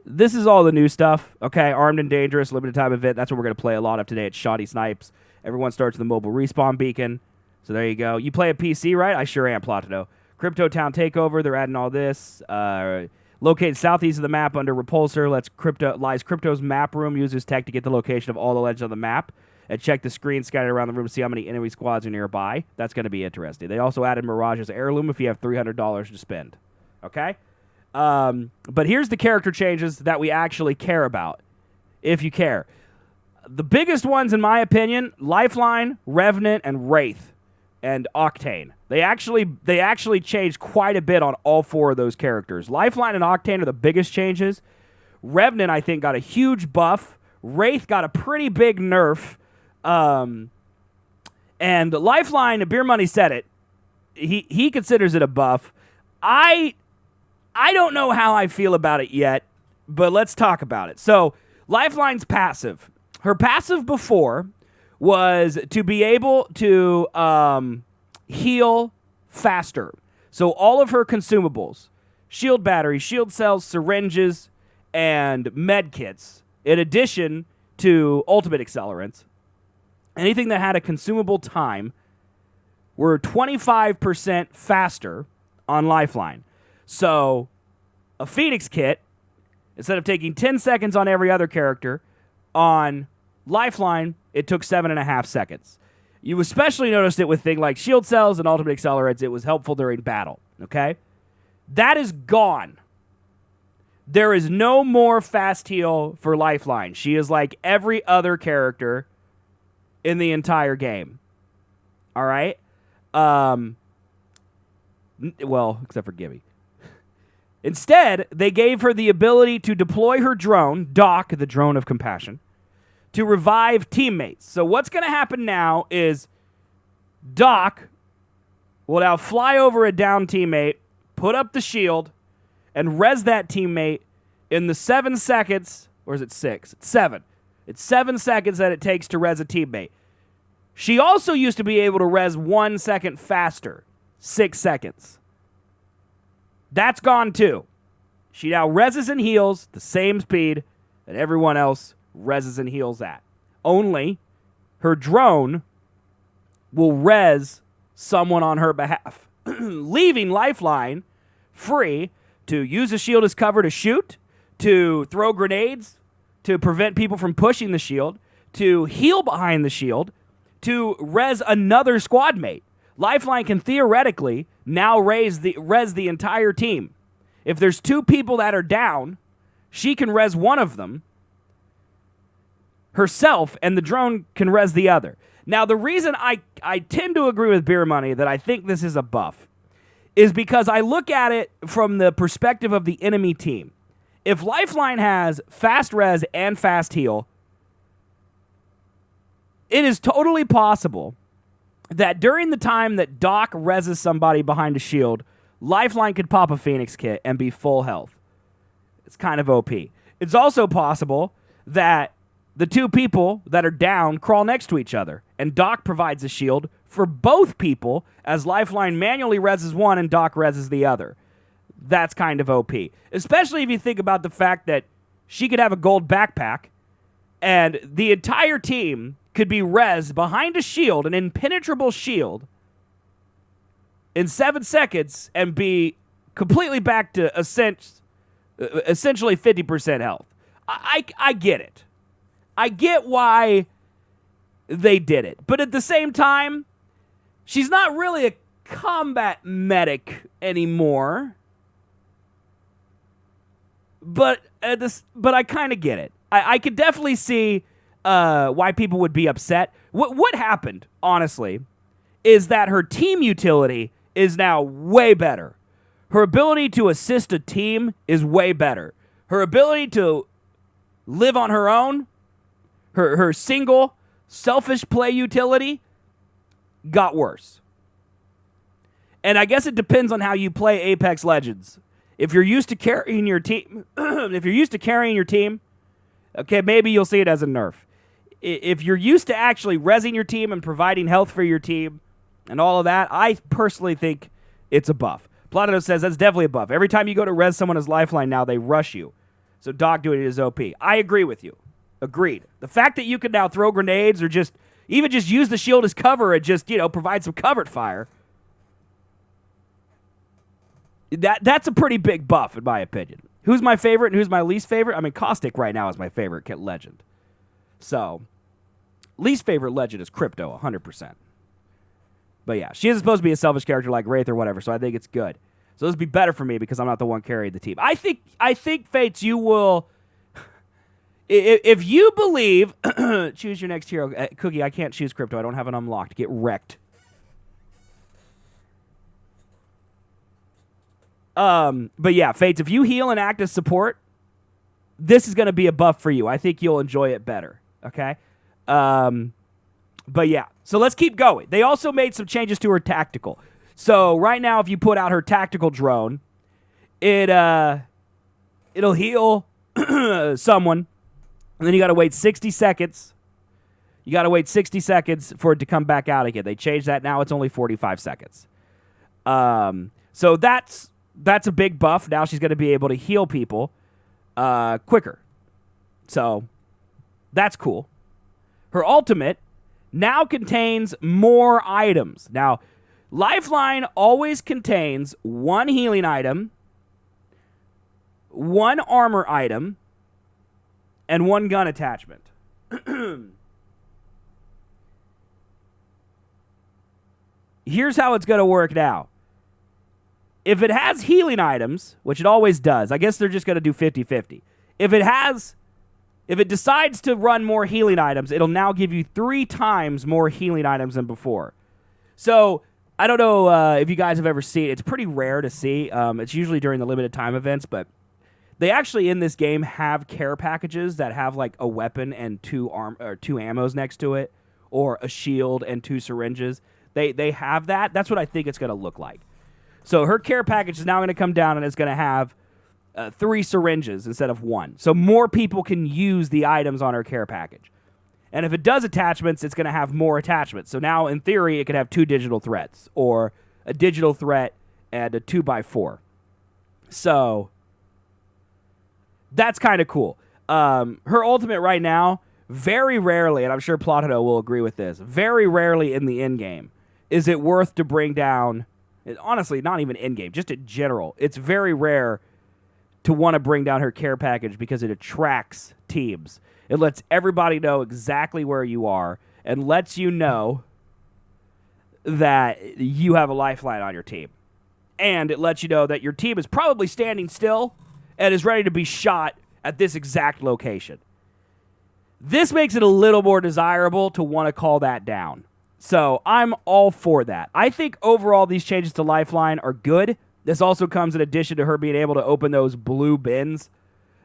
this is all the new stuff, okay? Armed and Dangerous, limited time event. That's what we're going to play a lot of today at Shoddy Snipes. Everyone starts with the mobile respawn beacon. So there you go. You play a PC, right? I sure am, Platodo. Crypto Town Takeover, they're adding all this. Located southeast of the map under Repulsor. Lies Crypto's map room. Uses tech to get the location of all the legends on the map. And check the screen scattered around the room to see how many enemy squads are nearby. That's going to be interesting. They also added Mirage's Heirloom if you have $300 to spend. Okay? But here's the character changes that we actually care about, if you care. The biggest ones, in my opinion, Lifeline, Revenant, and Wraith, and Octane. They actually changed quite a bit on all four of those characters. Lifeline and Octane are the biggest changes. Revenant, I think, got a huge buff. Wraith got a pretty big nerf. And Lifeline, Beer Money said it. He considers it a buff. I don't know how I feel about it yet, but let's talk about it. So, Lifeline's passive. Her passive before was to be able to heal faster. So all of her consumables, shield batteries, shield cells, syringes, and med kits, in addition to ultimate accelerants, anything that had a consumable time, were 25% faster on Lifeline. So a Phoenix kit, instead of taking 10 seconds on every other character, on Lifeline, it took 7.5 seconds. You especially noticed it with things like shield cells and ultimate accelerants. It was helpful during battle, okay? That is gone. There is no more fast heal for Lifeline. She is like every other character in the entire game. All right? Well, except for Gibby. Instead, they gave her the ability to deploy her drone, Doc, the drone of compassion, to revive teammates. So what's going to happen now is Doc will now fly over a down teammate, put up the shield, and res that teammate in the 7 seconds, or is it 6? It's 7. It's 7 seconds that it takes to res a teammate. She also used to be able to res 1 second faster, 6 seconds. That's gone too. She now reses and heals the same speed that everyone else reses and heals at. Only her drone will res someone on her behalf, leaving Lifeline free to use a shield as cover to shoot, to throw grenades, to prevent people from pushing the shield, to heal behind the shield, to res another squad mate. Lifeline can theoretically now res the entire team. If there's 2 people that are down, she can res one of them herself, and the drone can res the other. Now, the reason I tend to agree with Beer Money that I think this is a buff is because I look at it from the perspective of the enemy team. If Lifeline has fast res and fast heal, it is totally possible that during the time that Doc reses somebody behind a shield, Lifeline could pop a Phoenix kit and be full health. It's kind of OP. It's also possible that the 2 people that are down crawl next to each other, and Doc provides a shield for both people as Lifeline manually reses one and Doc reses the other. That's kind of OP. Especially if you think about the fact that she could have a gold backpack, and the entire team could be res behind a shield, an impenetrable shield, in 7 seconds and be completely back to essentially 50% health. I get it. I get why they did it. But at the same time, she's not really a combat medic anymore. But I kind of get it. I could definitely see why people would be upset. What happened, honestly, is that her team utility is now way better. Her ability to assist a team is way better. Her ability to live on her own, her single, selfish play utility got worse. And I guess it depends on how you play Apex Legends. If you're used to carrying your team, okay, maybe you'll see it as a nerf. If you're used to actually resing your team and providing health for your team and all of that, I personally think it's a buff. Plato says that's definitely a buff. Every time you go to res someone as Lifeline now, they rush you. So Doc doing it is OP. I agree with you. Agreed. The fact that you can now throw grenades or just use the shield as cover and just, provide some covered fire, that's a pretty big buff, in my opinion. Who's my favorite and who's my least favorite? I mean, Caustic right now is my favorite legend. So, least favorite legend is Crypto, 100%. But yeah, she isn't supposed to be a selfish character like Wraith or whatever, so I think it's good. So this would be better for me because I'm not the one carrying the team. I think Fates, you will... If you believe... choose your next hero. Cookie, I can't choose Crypto. I don't have it unlocked. Get wrecked. But yeah, Fates, if you heal and act as support, this is going to be a buff for you. I think you'll enjoy it better. Okay? But yeah, so let's keep going. They also made some changes to her tactical. So right now, if you put out her tactical drone, it'll heal someone, and then you got to wait 60 seconds. You got to wait 60 seconds for it to come back out again. They changed that. Now it's only 45 seconds. So that's a big buff. Now she's going to be able to heal people quicker. So that's cool. Her ultimate now contains more items. Now, Lifeline always contains one healing item, one armor item, and one gun attachment. Here's how it's going to work now. If it has healing items, which it always does, I guess they're just going to do 50-50. If it decides to run more healing items, it'll now give you 3 times more healing items than before. So, I don't know if you guys have ever seen it. It's pretty rare to see. It's usually during the limited time events, but they actually in this game have care packages that have like a weapon and 2 ammos next to it, or a shield and 2 syringes. They have that. That's what I think it's going to look like. So her care package is now going to come down and it's going to have 3 syringes instead of 1. So more people can use the items on her care package. And if it does attachments, it's going to have more attachments. So now, in theory, it could have 2 digital threats, or a digital threat and a 2x4. So that's kind of cool. Her ultimate right now, very rarely, and I'm sure Plotino will agree with this, very rarely in the in-game is it worth to bring down, honestly, not even in-game, just in general. It's very rare to want to bring down her care package because it attracts teams. It lets everybody know exactly where you are and lets you know that you have a lifeline on your team. And it lets you know that your team is probably standing still and is ready to be shot at this exact location. This makes it a little more desirable to want to call that down. So I'm all for that. I think overall these changes to Lifeline are good. This also comes in addition to her being able to open those blue bins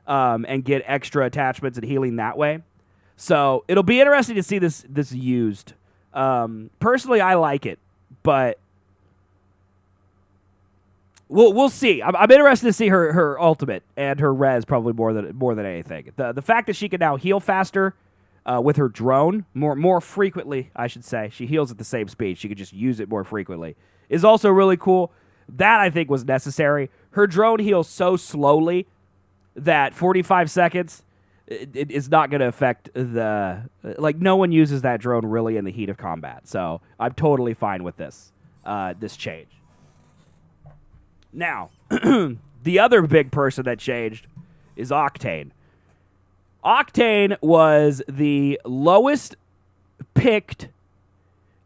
and get extra attachments and healing that way. So it'll be interesting to see this used. Personally, I like it, but we'll see. I'm interested to see her ultimate and her res probably more than anything. The fact that she can now heal faster with her drone more frequently, I should say. She heals at the same speed. She could just use it more frequently. Is also really cool. That I think was necessary. Her drone heals so slowly that 45 seconds it is not going to affect the... Like, no one uses that drone really in the heat of combat. So I'm totally fine with this change. Now, the other big person that changed is Octane. Octane was the lowest picked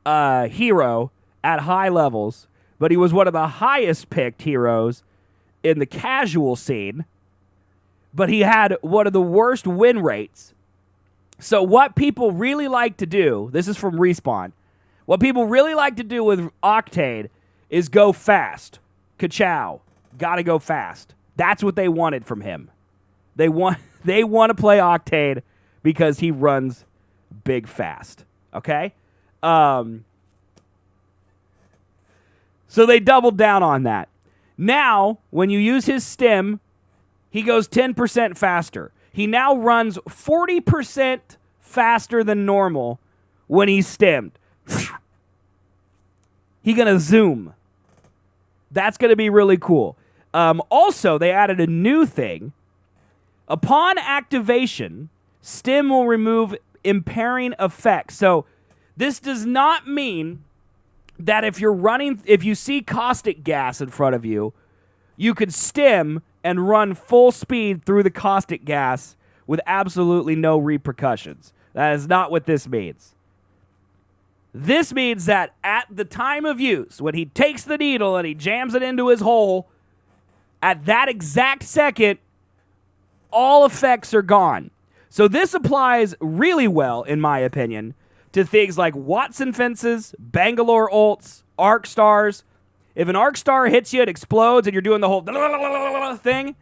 hero at high levels, but he was one of the highest picked heroes in the casual scene, but he had one of the worst win rates. So what people really like to do, this is from Respawn, what people really like to do with Octane is go fast. Ka-chow. Gotta go fast. That's what they wanted from him. They want to play Octane because he runs big fast. Okay? So they doubled down on that. Now, when you use his stim, he goes 10% faster. He now runs 40% faster than normal when he's stemmed. He's going to zoom. That's going to be really cool. Also, they added a new thing. Upon activation, stim will remove impairing effects. So this does not mean that if you see caustic gas in front of you, you could stim and run full speed through the caustic gas with absolutely no repercussions. That is not what this means. This means that at the time of use, when he takes the needle and he jams it into his hole, at that exact second, all effects are gone. So this applies really well, in my opinion, to things like Watson fences, Bangalore ults, arc stars. If an arc star hits you, it explodes, and you're doing the whole thing,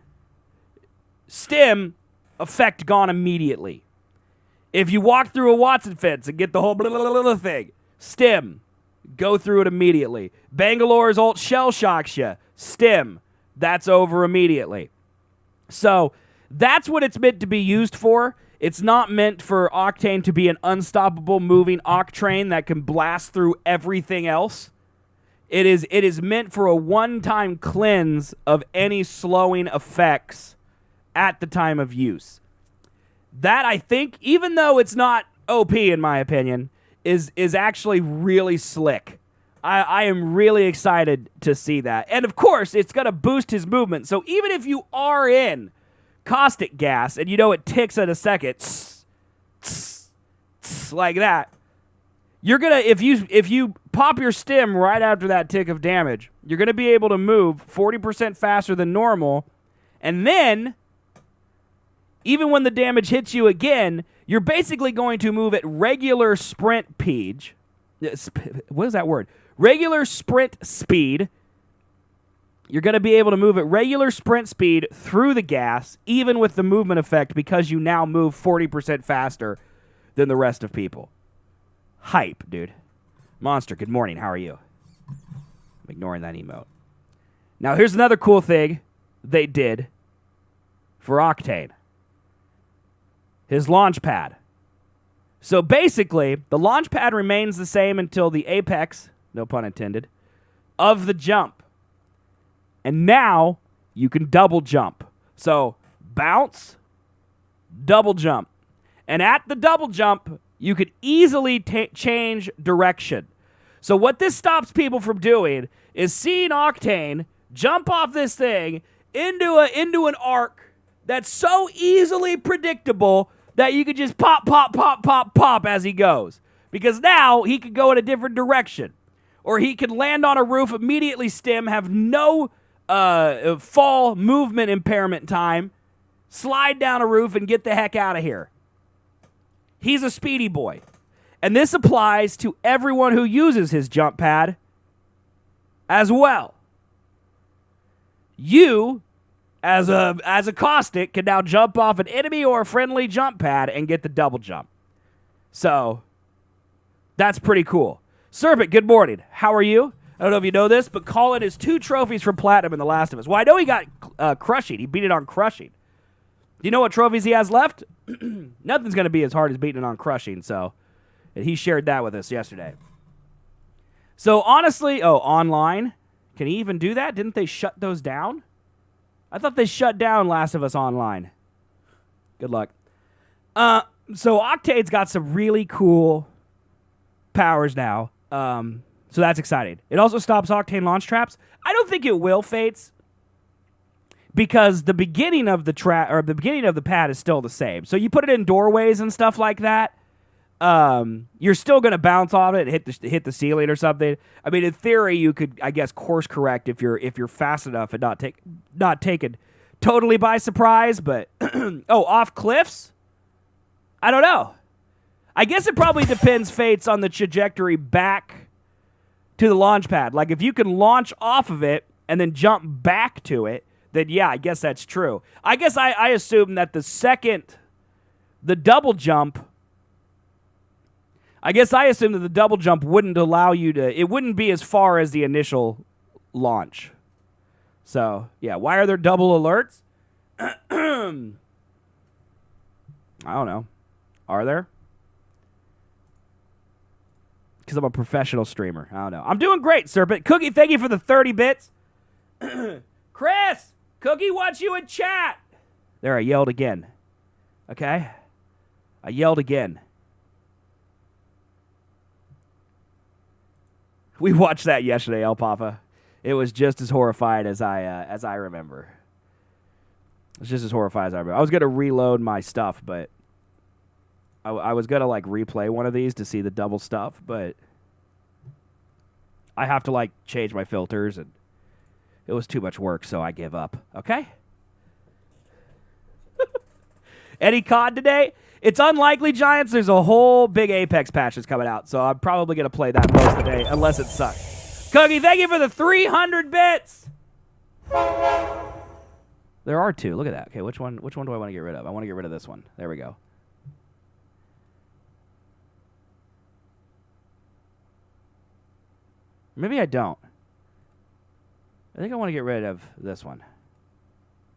stim, effect gone immediately. If you walk through a Watson fence and get the whole thing, stim, go through it immediately. Bangalore's ult shell shocks you, stim, that's over immediately. So that's what it's meant to be used for. It's not meant for Octane to be an unstoppable moving Octrain that can blast through everything else. It is meant for a one-time cleanse of any slowing effects at the time of use. That, I think, even though it's not OP in my opinion, is actually really slick. I am really excited to see that. And of course, it's going to boost his movement. So even if you are in caustic gas and you know it ticks at a second, like that, you're going to, if you pop your stim right after that tick of damage, you're going to be able to move 40% faster than normal. And then, even when the damage hits you again, you're basically going to move at regular sprint page. What is that word? Regular sprint speed. You're going to be able to move at regular sprint speed through the gas, even with the movement effect, because you now move 40% faster than the rest of people. Hype, dude. Monster, good morning. How are you? I'm ignoring that emote. Now, here's another cool thing they did for Octane. His launch pad. So basically, the launch pad remains the same until the apex, no pun intended, of the jump. And now you can double jump. So bounce, double jump. And at the double jump, you could easily change direction. So what this stops people from doing is seeing Octane jump off this thing into an arc that's so easily predictable that you could just pop, pop, pop, pop, pop as he goes. Because now he could go in a different direction. Or he could land on a roof, immediately stim, have no fall movement impairment time, slide down a roof, and get the heck out of here. He's a speedy boy. And this applies to everyone who uses his jump pad as well. You, as a caustic, can now jump off an enemy or a friendly jump pad and get the double jump. So, that's pretty cool. Serpent, good morning. How are you? I don't know if you know this, but Colin has 2 trophies for Platinum in The Last of Us. Well, I know he got Crushing. He beat it on Crushing. Do you know what trophies he has left? Nothing's going to be as hard as beating it on Crushing, so he shared that with us yesterday. So, honestly, online? Can he even do that? Didn't they shut those down? I thought they shut down Last of Us Online. Good luck. So, Octane's got some really cool powers now. So that's exciting. It also stops Octane launch traps. I don't think it will, Fates, because the beginning of the pad is still the same. So you put it in doorways and stuff like that. You're still going to bounce off it and hit the ceiling or something. I mean, in theory, you could, I guess, course correct if you're fast enough and not taken totally by surprise. But off cliffs? I don't know. I guess it probably depends, Fates, on the trajectory back to the launch pad. Like, if you can launch off of it and then jump back to it, then yeah, I guess that's true. I guess I assume that the double jump, wouldn't allow you to, it wouldn't be as far as the initial launch. So, yeah, why are there double alerts? I don't know. Are there? Because I'm a professional streamer. I don't know. I'm doing great, Serpent. Cookie, thank you for the 30 bits. Chris, Cookie wants you in chat. There, I yelled again. Okay? I yelled again. We watched that yesterday, El Papa. It was just as horrified as I remember. It was just as horrified as I remember. I was going to reload my stuff, but I was going to, like, replay one of these to see the double stuff, but I have to, like, change my filters, and it was too much work, so I give up. Okay? Any COD today? It's unlikely, Giants. There's a whole big Apex patch that's coming out, so I'm probably going to play that most of the day, unless it sucks. Cookie, thank you for the 300 bits. There are two. Look at that. Okay, which one do I want to get rid of? I want to get rid of this one. There we go. Maybe I don't. I think I want to get rid of this one.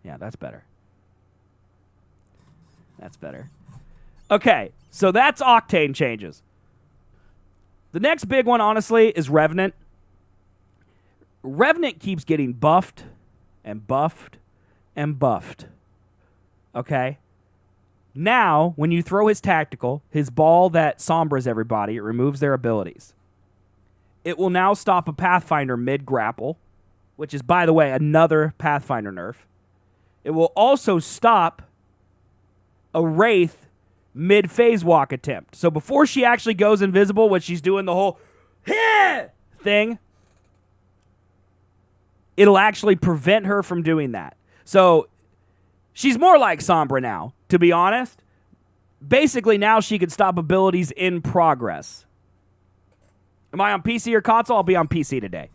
Yeah, that's better. That's better. Okay, so that's Octane changes. The next big one, honestly, is Revenant. Revenant keeps getting buffed and buffed and buffed. Okay? Now, when you throw his tactical, his ball that sombras everybody, it removes their abilities. It will now stop a Pathfinder mid-grapple, which is, by the way, another Pathfinder nerf. It will also stop a Wraith mid-phase walk attempt. So before she actually goes invisible, when she's doing the whole thing, it'll actually prevent her from doing that. So she's more like Sombra now, to be honest. Basically, now she can stop abilities in progress. Am I on PC or console? I'll be on PC today.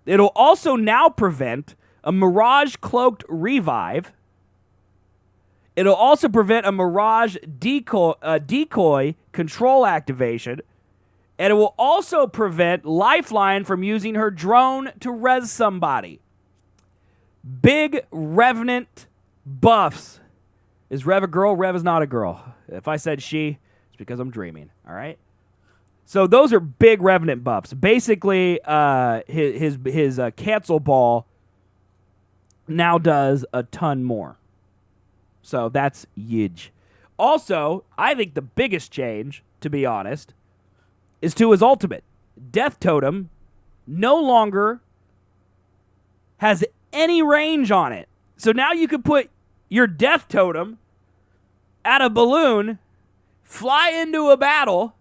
It'll also now prevent a Mirage-cloaked revive. It'll also prevent a Mirage decoy control activation. And it will also prevent Lifeline from using her drone to res somebody. Big Revenant buffs. Is Rev a girl? Rev is not a girl. If I said she, it's because I'm dreaming. All right? So those are big Revenant buffs. Basically, his cancel ball now does a ton more. So that's huge. Also, I think the biggest change, to be honest, is to his ultimate. Death Totem no longer has any range on it. So now you can put your Death Totem at a balloon, fly into a battle,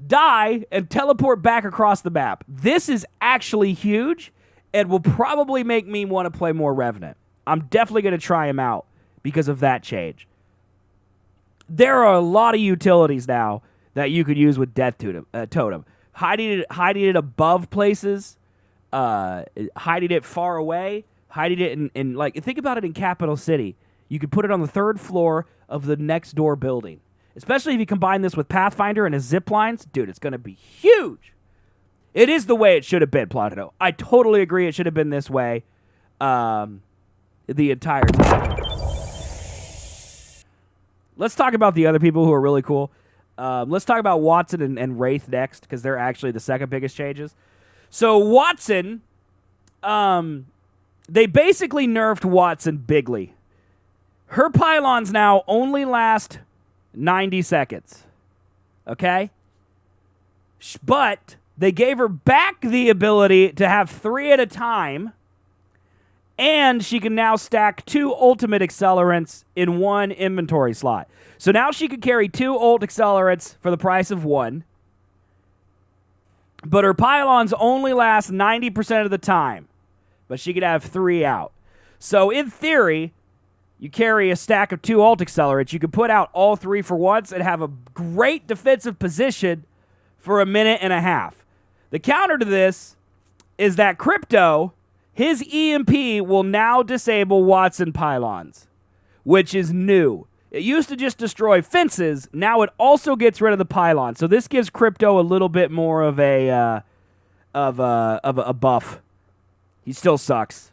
die, and teleport back across the map. This is actually huge and will probably make me want to play more Revenant. I'm definitely going to try him out because of that change. There are a lot of utilities now that you could use with Death Totem. Hiding it above places, hiding it far away, hiding it in like, think about it in Capital City. You could put it on the 3rd floor of the next door building. Especially if you combine this with Pathfinder and his zip lines, dude, it's going to be huge. It is the way it should have been, Plotino. I totally agree it should have been this way the entire time. Let's talk about the other people who are really cool. Let's talk about Watson and Wraith next, because they're actually the second biggest changes. So Watson, they basically nerfed Watson bigly. Her pylons now only last 90 seconds. Okay? But they gave her back the ability to have 3 at a time, and she can now stack 2 ultimate accelerants in 1 inventory slot. So now she could carry 2 ult accelerants for the price of 1, but her pylons only last 90% of the time, but she could have 3 out. So in theory, you carry a stack of 2 ult accelerates, you could put out all 3 for once and have a great defensive position for a minute and a half. The counter to this is that Crypto, his EMP will now disable Watson pylons, which is new. It used to just destroy fences. Now it also gets rid of the pylon. So this gives Crypto a little bit more of a buff. He still sucks.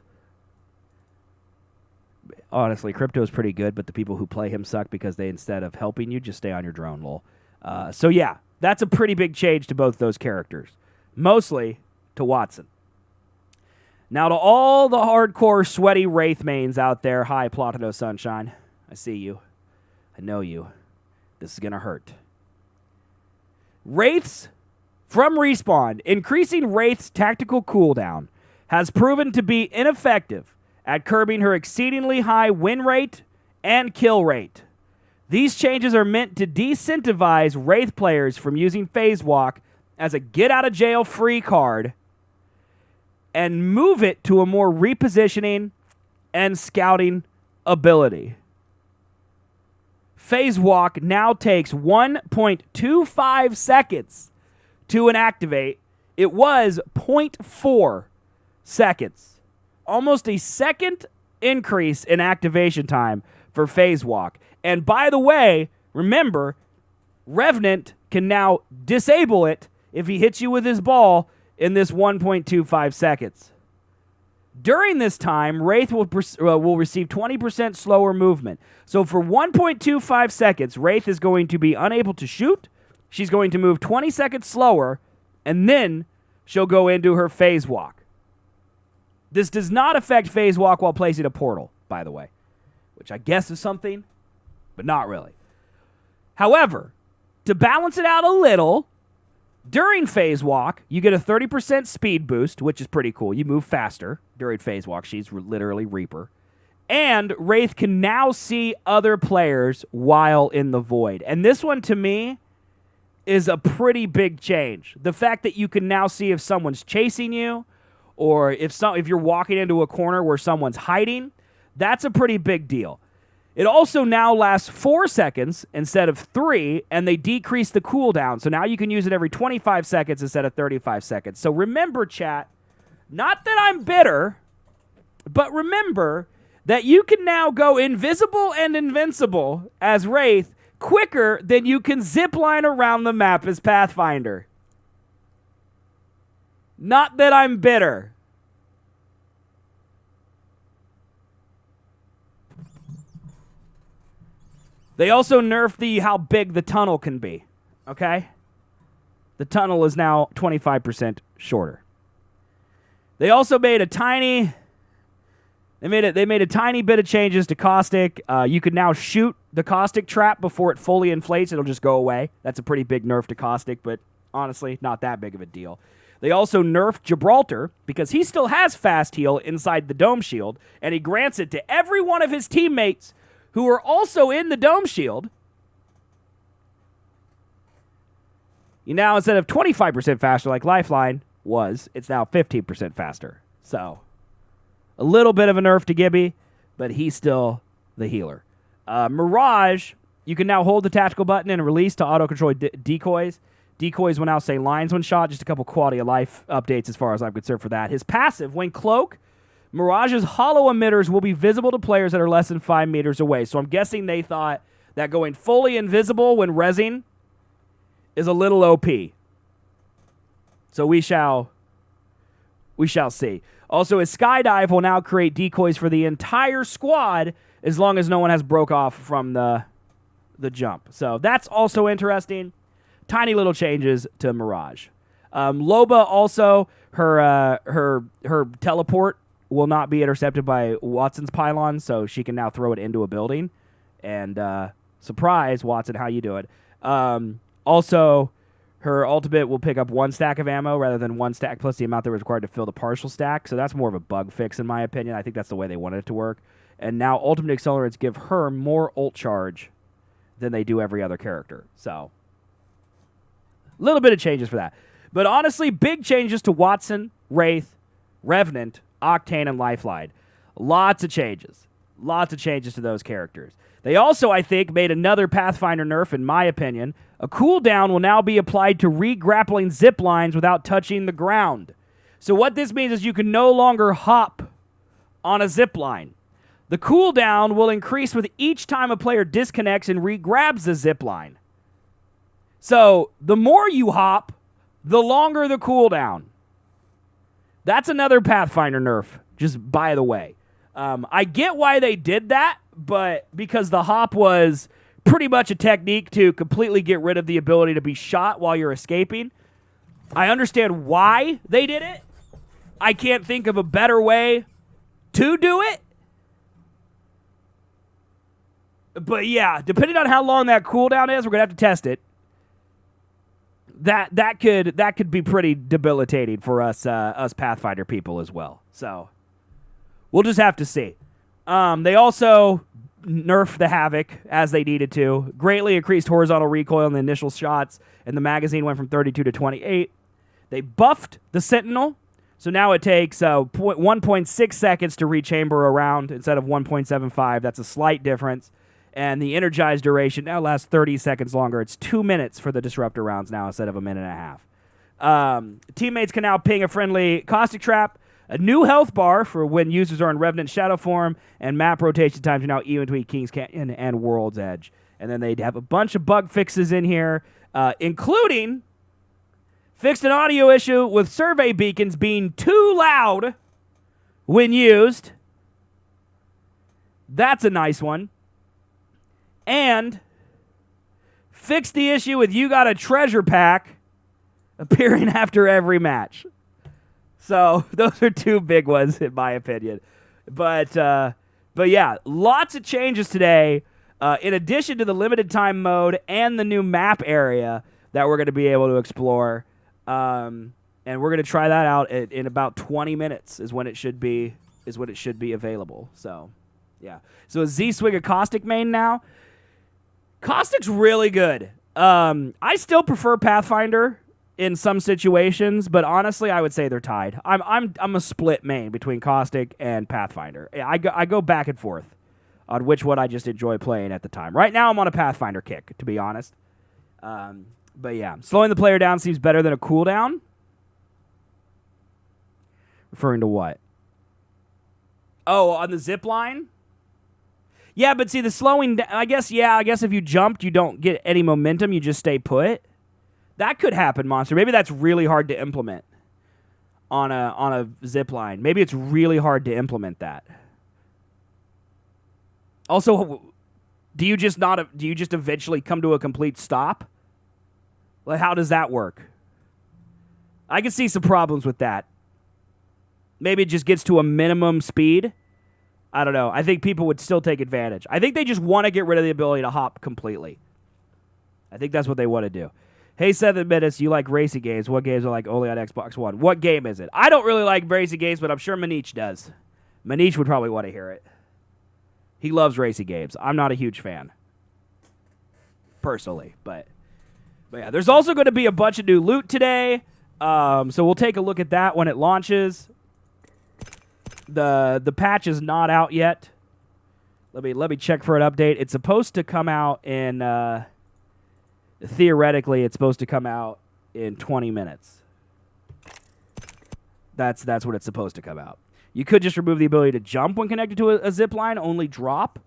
Honestly, Crypto is pretty good, but the people who play him suck because they, instead of helping you, just stay on your drone, lol. So yeah, that's a pretty big change to both those characters. Mostly to Watson. Now to all the hardcore sweaty Wraith mains out there, hi Plotino Sunshine. I see you. I know you. This is going to hurt. Wraiths from Respawn. Increasing Wraith's tactical cooldown has proven to be ineffective at curbing her exceedingly high win rate and kill rate. These changes are meant to disincentivize Wraith players from using Phase Walk as a get-out-of-jail-free card and move it to a more repositioning and scouting ability. Phase Walk now takes 1.25 seconds to inactivate. It was 0.4 seconds. Almost a second increase in activation time for Phase Walk. And by the way, remember, Revenant can now disable it if he hits you with his ball in this 1.25 seconds. During this time, Wraith will receive 20% slower movement. So for 1.25 seconds, Wraith is going to be unable to shoot. She's going to move 20 seconds slower, and then she'll go into her Phase Walk. This does not affect Phase Walk while placing a portal, by the way, which I guess is something, but not really. However, to balance it out a little, during Phase Walk, you get a 30% speed boost, which is pretty cool. You move faster during Phase Walk. She's literally Reaper. And Wraith can now see other players while in the void. And this one, to me, is a pretty big change. The fact that you can now see if someone's chasing you or if you're walking into a corner where someone's hiding, that's a pretty big deal. It also now lasts 4 seconds instead of 3, and they decrease the cooldown. So now you can use it every 25 seconds instead of 35 seconds. So remember, chat, not that I'm bitter, but remember that you can now go invisible and invincible as Wraith quicker than you can zipline around the map as Pathfinder. Not that I'm bitter. They also nerfed how big the tunnel can be, okay? The tunnel is now 25% shorter. They also made a tiny bit of changes to Caustic. You can now shoot the Caustic trap before it fully inflates. It'll just go away. That's a pretty big nerf to Caustic, but honestly, not that big of a deal. They also nerfed Gibraltar because he still has fast heal inside the Dome Shield, and he grants it to every one of his teammates who are also in the Dome Shield. You now, instead of 25% faster like Lifeline was, it's now 15% faster. So, a little bit of a nerf to Gibby, but he's still the healer. Mirage, you can now hold the tactical button and release to auto-control decoys. Decoys will now say lines when shot. Just a couple quality of life updates as far as I'm concerned for that. His passive, when Cloak, Mirage's hollow emitters will be visible to players that are less than 5 meters away. So I'm guessing they thought that going fully invisible when rezzing is a little OP. So we shall see. Also, his skydive will now create decoys for the entire squad as long as no one has broke off from the jump. So that's also interesting. Tiny little changes to Mirage. Loba also, her teleport will not be intercepted by Watson's pylon, so she can now throw it into a building. And surprise, Watson, how you doing? Also, her ultimate will pick up 1 stack of ammo rather than 1 stack plus the amount that was required to fill the partial stack. So that's more of a bug fix, in my opinion. I think that's the way they wanted it to work. And now ultimate accelerants give her more ult charge than they do every other character. So, a little bit of changes for that. But honestly, big changes to Watson, Wraith, Revenant, Octane, and Lifeline. Lots of changes. Lots of changes to those characters. They also, I think, made another Pathfinder nerf, in my opinion. A cooldown will now be applied to re-grappling zip lines without touching the ground. So what this means is you can no longer hop on a zip line. The cooldown will increase with each time a player disconnects and re-grabs the zip line. So the more you hop, the longer the cooldown. That's another Pathfinder nerf, just by the way. I get why they did that, but because the hop was pretty much a technique to completely get rid of the ability to be shot while you're escaping. I understand why they did it. I can't think of a better way to do it. But yeah, depending on how long that cooldown is, we're gonna have to test it. That could be pretty debilitating for us Pathfinder people as well. So we'll just have to see. They also nerfed the Havoc as they needed to. Greatly increased horizontal recoil in the initial shots, and the magazine went from 32 to 28. They buffed the Sentinel, so now it takes 1.6 seconds to rechamber a round instead of 1.75. That's a slight difference. And the energized duration now lasts 30 seconds longer. It's 2 minutes for the disruptor rounds now instead of a minute and a half. Teammates can now ping a friendly caustic trap. A new health bar for when users are in Revenant Shadow form, and map rotation times are now even between King's Canyon and World's Edge. And then they'd have a bunch of bug fixes in here, including fixed an audio issue with survey beacons being too loud when used. That's a nice one. And fixed the issue with You Got a Treasure Pack appearing after every match. So those are two big ones in my opinion. But yeah, lots of changes today. In addition to the limited time mode and the new map area that we're going to be able to explore. And we're going to try that out in about 20 minutes is when it should be available. So yeah. So a zswiggs caustic main now. Caustic's really good. I still prefer Pathfinder in some situations, but honestly, I would say they're tied. I'm a split main between Caustic and Pathfinder. I go back and forth on which one I just enjoy playing at the time. Right now, I'm on a Pathfinder kick, to be honest. But yeah, slowing the player down seems better than a cooldown. Referring to what? Oh, on the zip line? Yeah, but see, the slowing down, I guess if you jumped, you don't get any momentum, you just stay put. That could happen, Monster. Maybe that's really hard to implement on a zip line. Maybe it's really hard to implement that. Also, do you just eventually come to a complete stop? Like, how does that work? I can see some problems with that. Maybe it just gets to a minimum speed. I don't know. I think people would still take advantage. I think they just want to get rid of the ability to hop completely. I think that's what they want to do. Hey, 7 minutes, you like racing games. What games are like only on Xbox One? What game is it? I don't really like racing games, but I'm sure Manish does. Manish would probably want to hear it. He loves racing games. I'm not a huge fan. Personally, but yeah. There's also going to be a bunch of new loot today. So we'll take a look at that when it launches. The patch is not out yet. Let me check for an update. It's supposed to come out in theoretically it's supposed to come out in 20 minutes. That's what it's supposed to come out. You could just remove the ability to jump when connected to a zip line, only drop.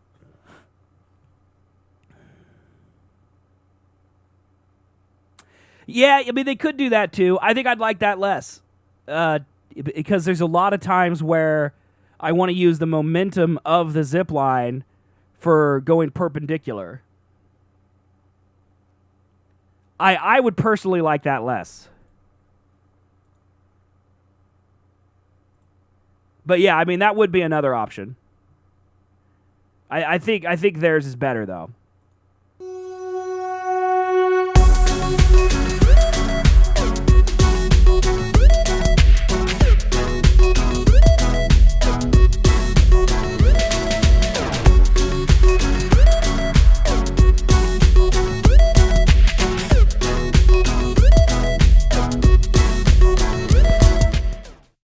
Yeah, I mean they could do that too. I think I'd like that less. Because there's a lot of times where I want to use the momentum of the zip line for going perpendicular. I would personally like that less. But yeah, I mean that would be another option. I think theirs is better though.